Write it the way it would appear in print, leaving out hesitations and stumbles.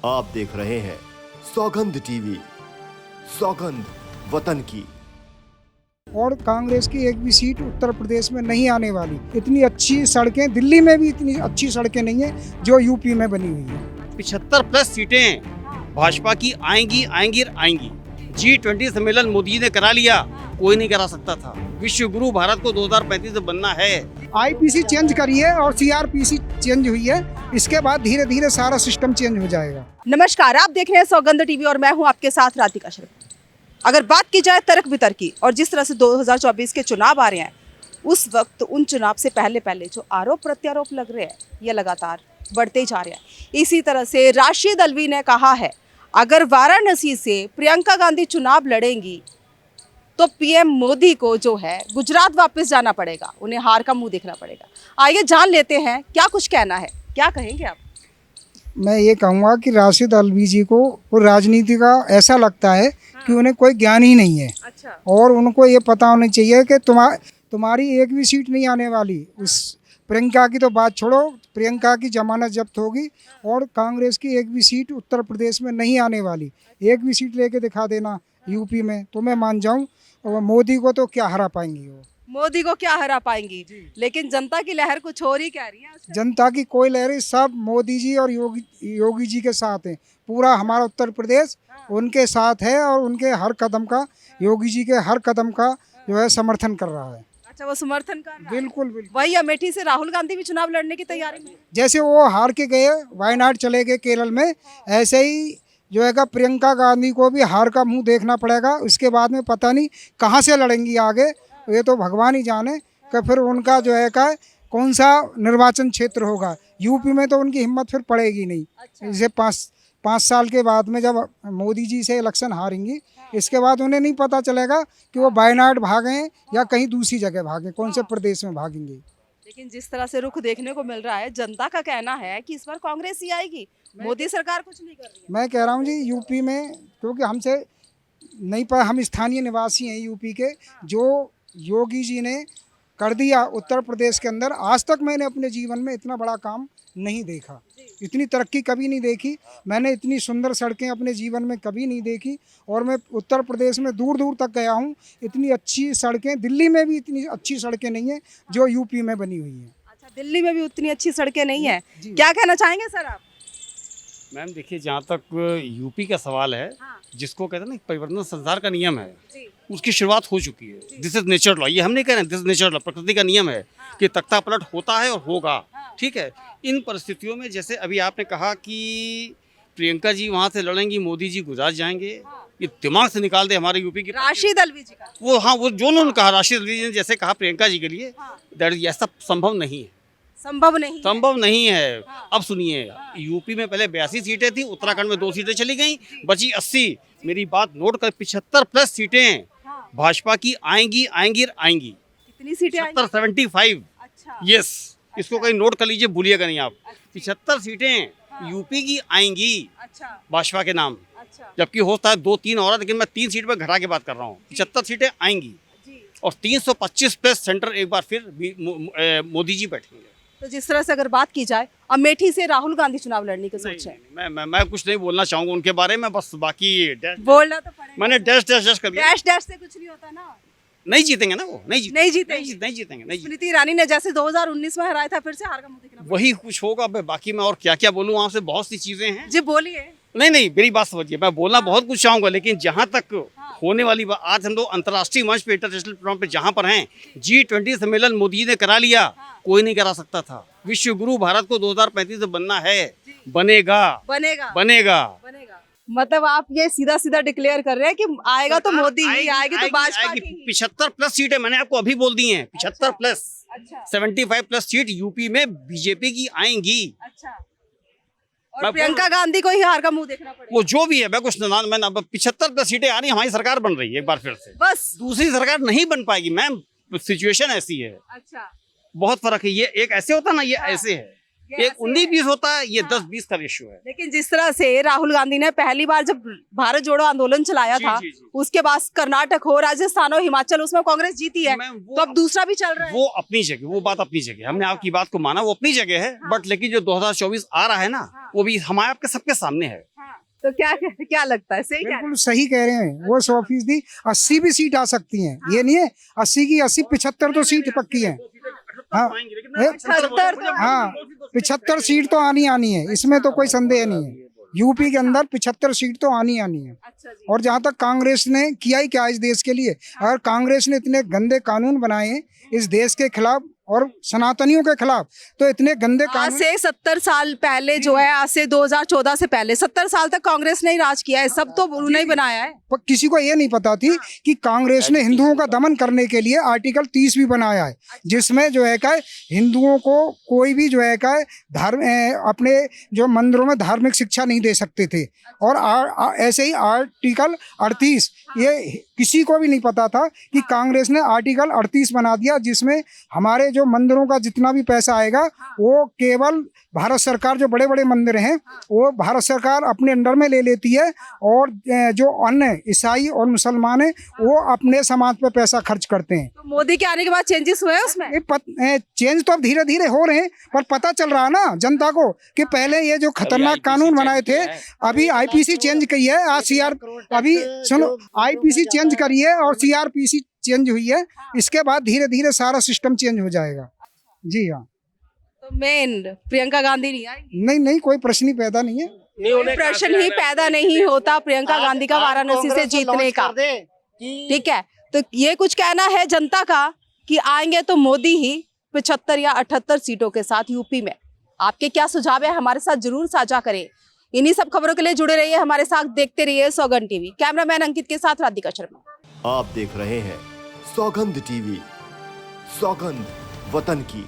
आप देख रहे हैं सौगंध टीवी, सौगंध वतन की। और कांग्रेस की एक भी सीट उत्तर प्रदेश में नहीं आने वाली। इतनी अच्छी सड़कें दिल्ली में भी इतनी अच्छी सड़कें नहीं है जो यूपी में बनी हुई है। 75+ सीटें भाजपा की आएंगी आएंगी आएंगी। G20 सम्मेलन मोदी ने करा लिया, कोई नहीं करा सकता था। विश्व गुरु भारत को 2035 में बनना है। आईपीसी चेंज करी है और सीआरपीसी चेंज हुई है, इसके बाद धीरे धीरे सारा सिस्टम चेंज हो जाएगा। नमस्कार, आप देख रहे हैं सौगंध टीवी और मैं हूं आपके साथ राधिका शर्मा। अगर बात की जाए तर्क वितर्क की और जिस तरह से 2024 के चुनाव आ रहे हैं, उस वक्त उन चुनाव से पहले जो आरोप प्रत्यारोप लग रहे हैं ये लगातार बढ़ते जा रहे हैं। इसी तरह से राशिद अल्वी ने कहा है, अगर वाराणसी से प्रियंका गांधी चुनाव लड़ेंगी तो पीएम मोदी को जो है गुजरात वापस जाना पड़ेगा, उन्हें हार का मुंह देखना पड़ेगा। आइए जान लेते हैं क्या कुछ कहना है, क्या कहेंगे आप? मैं ये कहूँगा कि राशिद अल्वी जी को वो राजनीति का ऐसा लगता है कि उन्हें कोई ज्ञान ही नहीं है। अच्छा। और उनको ये पता होना चाहिए कि तुम्हारी एक भी सीट नहीं आने वाली। उस प्रियंका की तो बात छोड़ो, प्रियंका की जमानत जब्त होगी और कांग्रेस की एक भी सीट उत्तर प्रदेश में नहीं आने वाली। एक भी सीट लेके दिखा देना यूपी में तो मैं मान जाऊं। और मोदी को तो क्या हरा पाएंगी वो? मोदी को क्या हरा पाएंगी, लेकिन जनता की लहर कुछ और ही कह रही है। जनता की कोई लहरें सब मोदी जी और योगी जी के साथ हैं। पूरा हमारा उत्तर प्रदेश उनके साथ है और उनके हर कदम का, योगी जी के हर कदम का जो है समर्थन कर रहा है। अच्छा, वो समर्थन कर रहा है। बिल्कुल बिल्कुल। वही अमेठी से राहुल गांधी भी चुनाव लड़ने की तैयारी में। जैसे वो हार के गए, वायनाड चले गए केरल में, ऐसे ही जो है प्रियंका गांधी को भी हार का मुंह देखना पड़ेगा। उसके बाद में पता नहीं कहाँ से लड़ेंगी आगे, ये तो भगवान ही जाने कि फिर उनका जो है कौन सा निर्वाचन क्षेत्र होगा। यूपी में तो उनकी हिम्मत फिर पड़ेगी नहीं। जैसे पाँच साल के बाद में जब मोदी जी से इलेक्शन हारेंगी, इसके बाद उन्हें नहीं पता चलेगा कि वो वायनाड भागें या कहीं दूसरी जगह भागें, कौन से प्रदेश में भागेंगे। लेकिन जिस तरह से रुख देखने को मिल रहा है, जनता का कहना है कि इस बार कांग्रेस ही आएगी, मोदी सरकार कुछ नहीं कर रही है। मैं कह रहा हूँ जी यूपी में, क्योंकि हमसे नहीं पर हम स्थानीय निवासी हैं यूपी के, जो योगी जी ने कर दिया उत्तर प्रदेश के अंदर, आज तक मैंने अपने जीवन में इतना बड़ा काम नहीं देखा। इतनी तरक्की कभी नहीं देखी मैंने, इतनी सुंदर सड़कें अपने जीवन में कभी नहीं देखी। और मैं उत्तर प्रदेश में दूर दूर तक गया हूँ, इतनी अच्छी सड़कें दिल्ली में भी इतनी अच्छी सड़कें नहीं है जो यूपी में बनी हुई हैं। अच्छा, दिल्ली में भी उतनी अच्छी सड़कें नहीं है। क्या कहना चाहेंगे सर आप? मैम देखिए, जहाँ तक यूपी का सवाल है, जिसको कहते हैं ना परिवर्तन संसार का नियम है, उसकी शुरुआत हो चुकी है। दिस इज नेचर लॉ, ये हम नहीं कह रहे हैं, दिस इज नेचर लॉ, प्रकृति का नियम है कि तख्ता पलट होता है और होगा। ठीक है, इन परिस्थितियों में जैसे अभी आपने कहा कि प्रियंका जी वहाँ से लड़ेंगी, मोदी जी गुजरात जाएंगे, ये दिमाग से निकाल दे हमारे यूपी की। राशिद अल्वी जी का वो जो उन्होंने कहा, राशिद अल्वी जी ने जैसे कहा प्रियंका जी के लिए, ऐसा संभव नहीं है। संभव नहीं है। अब सुनिए, यूपी में पहले 82 सीटें थी, उत्तराखंड में 2 सीटें चली गई, बची 80। मेरी बात नोट कर, 75+ सीटें भाजपा की आएंगी आएंगी आएंगी। कितनी सीटें? 75। अच्छा। यस, इसको कहीं नोट कर लीजिए, भूलिएगा नहीं आप। 75 सीटें यूपी की आएंगी। अच्छा। भाजपा के नाम। अच्छा। जबकि होता है 2-3 और, लेकिन मैं 3 सीट पर घटा के बात कर रहा हूँ। 75 सीटें आएंगी और 325+ सेंटर एक बार फिर मोदी जी बैठेंगे। तो जिस तरह से अगर बात की जाए, अमेठी से राहुल गांधी चुनाव लड़ने की सोच है। मैं कुछ नहीं बोलना चाहूंगा उनके बारे में, बस बाकी बोलना तो पड़ेगा। मैंने डैश कर दिया। डैश से कुछ नहीं होता ना। नहीं जीतेंगे ना वो, नहीं जीतेंगे। स्मृति ईरानी ने जैसे 2019 में हराया था, फिर से हार का मुंह देखना वही कुछ होगा। बाकी मैं और क्या बोलूँ, वहाँ से बहुत सी चीजें हैं। जी बोलिए। नहीं, मेरी बात समझिए, मैं बोलना बहुत कुछ चाहूंगा, लेकिन जहाँ तक होने वाली बात, आज हम लोग अंतर्राष्ट्रीय मंच पे, इंटरनेशनल प्लेटफॉर्म पे जहाँ पर हैं, G20 सम्मेलन मोदी ने करा लिया, कोई नहीं करा सकता था। विश्व गुरु भारत को 2035 में बनना है, बनेगा। मतलब आप ये सीधा डिक्लेयर कर रहे हैं कि आएगा तो मोदी ही आएगी, तो भाजपा की 75+ सीटें मैंने आपको अभी बोल दी हैं। 75+, 75+ सीट यूपी में बीजेपी की आएंगी। अच्छा। और प्रियंका गांधी को ही हार का मुंह देखना पड़ेगा। वो जो भी है, मैं कुछ मैं 75+ सीटें आ रही, हमारी सरकार बन रही है एक बार फिर से। बस दूसरी सरकार नहीं बन पाएगी मैम, सिचुएशन ऐसी है। अच्छा, बहुत फर्क है। ये एक ऐसे होता ना, ये ऐसे है। एक 19-20 होता है, ये 10-20 का रेशियो है। लेकिन जिस तरह से राहुल गांधी ने पहली बार जब भारत जोड़ो आंदोलन चलाया था, उसके बाद कर्नाटक हो, राजस्थान हो, हिमाचल, उसमें कांग्रेस जीती है, तो अब दूसरा भी चल रहा है। वो अपनी जगह, वो बात अपनी जगह, हमने आपकी बात को माना, वो अपनी जगह है। बट लेकिन जो 2024 आ रहा है ना, वो भी हमारे आपके सबके सामने है। तो क्या क्या लगता है, सही कह रहे हैं? बिल्कुल सही कह रहे हैं वो, 100% 80 भी सीट आ सकती हैं, ये नहीं है 80 की 80, 75 तो सीट पक्की है। हाँ 75 हाँ 75 सीट तो आनी है, इसमें तो कोई संदेह नहीं है। यूपी के अंदर 75 सीट तो आनी है। अच्छा जी। और जहाँ तक कांग्रेस ने किया ही क्या इस देश के लिए, अगर कांग्रेस ने इतने गंदे कानून बनाए हैं इस देश के खिलाफ और सनातनियों के खिलाफ, तो इतने गंदे आज कानून, से 70 साल पहले जो है, आज से 2014 से पहले 70 साल तक कांग्रेस ने ही राज किया है, सब तो उन्होंने ही बनाया है। पर किसी को ये नहीं पता थी कि कांग्रेस ने हिंदुओं का दमन करने के लिए आर्टिकल 30 भी बनाया है, जिसमें जो है का हिंदुओं को कोई भी जो है का धर्म अपने जो मंदिरों में धार्मिक शिक्षा नहीं दे सकते थे। और ऐसे ही आर्टिकल 38, ये किसी को भी नहीं पता था कि कांग्रेस ने आर्टिकल 38 बना दिया, जिसमें हमारे जो मंदिरों का जितना भी पैसा आएगा वो केवल भारत सरकार, जो बड़े बड़े मंदिर हैं वो भारत सरकार अपने अंडर में ले लेती है, और जो अन्य ईसाई और मुसलमान हैं वो अपने समाज पे पैसा खर्च करते हैं। तो मोदी के आने के बाद चेंजेस हुए हैं उसमें? चेंज तो अब धीरे धीरे हो रहे हैं, पर पता चल रहा है ना जनता को कि पहले ये जो खतरनाक कानून बनाए थे, अभी आईपीसी चेंज की है, आज अभी सुनो, आईपीसी चेंज करी है और सीआरपीसी चेंज हुई है, इसके बाद धीरे धीरे सारा सिस्टम चेंज हो जाएगा। जी हाँ। तो मेन प्रियंका गांधी नहीं आएगी? नहीं, कोई प्रश्न ही पैदा नहीं है। कोई प्रश्न ही पैदा नहीं होता प्रियंका गांधी का वाराणसी से जीतने का। ठीक है, तो ये कुछ कहना है जनता का कि आएंगे तो मोदी ही 75 या 78 सीटों के साथ यूपी में। आपके क्या सुझाव है, हमारे साथ जरूर साझा करें। इन्हीं सब खबरों के लिए जुड़े रहिए हमारे साथ, देखते रहिए सौगंध टीवी। कैमरामैन अंकित के साथ राधिका शर्मा। आप देख रहे हैं सौगंध टीवी, सौगंध वतन की।